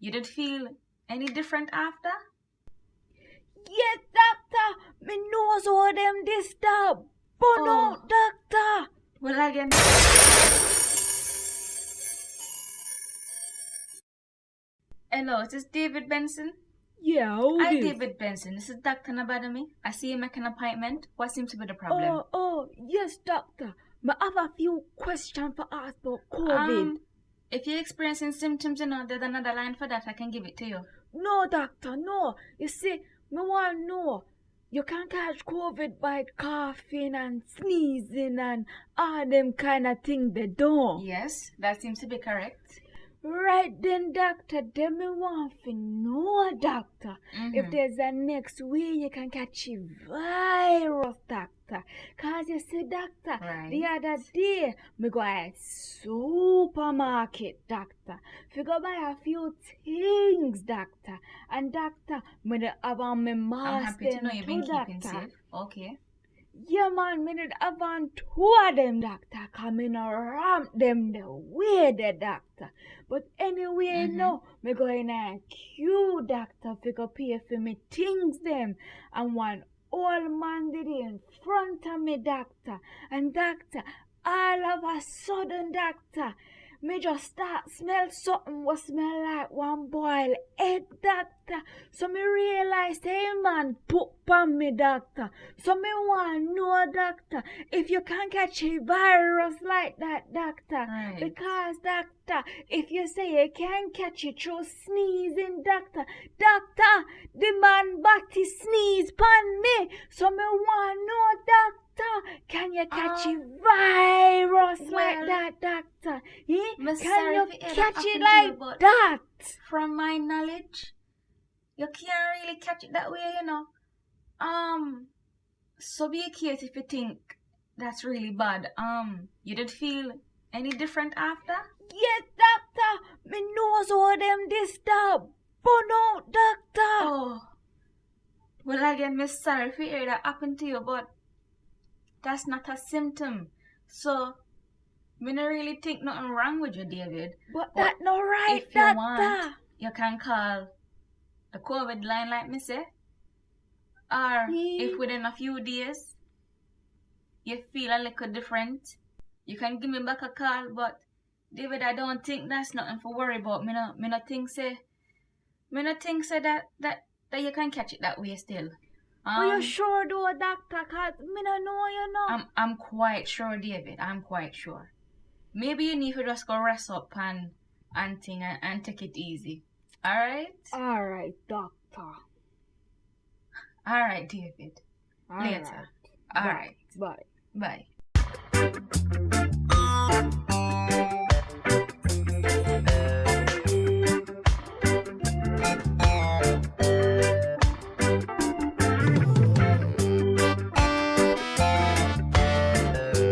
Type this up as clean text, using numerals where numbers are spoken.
You did feel any different after? Yes, doctor. Me nose all them disturb. But no, doctor. Well, again. Hello, is this David Benson? Yeah, Hi, David Benson. This is Dr. Nabadami. I see you make an appointment. What seems to be the problem? Yes, doctor. Me have a few questions for ask about COVID. If you're experiencing symptoms, there's another line for that. I can give it to you. No, doctor, no. You see, me want to know. You can catch COVID by coughing and sneezing and all them kind of things they do. Yes, that seems to be correct. Right then, doctor, then me want to know, doctor, if there's a next way you can catch a virus, doctor. Cause you see, doctor, the other day, me go at supermarket, doctor. We go buy a few things, doctor. And doctor, me dey have on my mask. I'm happy to know you've been keeping doctor. safe. Okay. Yeah, man, me did have on 2 of them, doctor. Come in and ramp them the way, the doctor. But anyway, no, me go in a queue, doctor, fi go pay for me things them. And one old man did in front of me, doctor. And doctor, all of a sudden, doctor, me just start smell something what smell like one boiled egg, doctor. So me realize, hey man, put on me, doctor. So me want know, doctor, if you can catch a virus like that, doctor. Right. Because, doctor, if you say you can catch it through sneezing, doctor, the man body sneeze pan me. So me want know, doctor, can you catch a virus like that, doctor? Can you catch it like that? From my knowledge, you can't really catch it that way, So be careful if you think that's really bad. You did feel any different after? Yes, doctor. Me nose all them disturb. But no, doctor. Oh. Well, again, Miss sorry for hearing that happened to you, but that's not a symptom. So, me not really think nothing wrong with you, David. But that no right, if you doctor. want, you can call the COVID line like me say. Or if within a few days you feel a little different, you can give me back a call. But David, I don't think that's nothing for worry about. Me not think say that you can catch it that way still. Are you sure though, doctor? Cause me no know, I'm quite sure, David. I'm quite sure. Maybe you need to just go rest up and take it easy. Alright? Alright, doctor. Alright, David. Later. Alright. Bye. Bye.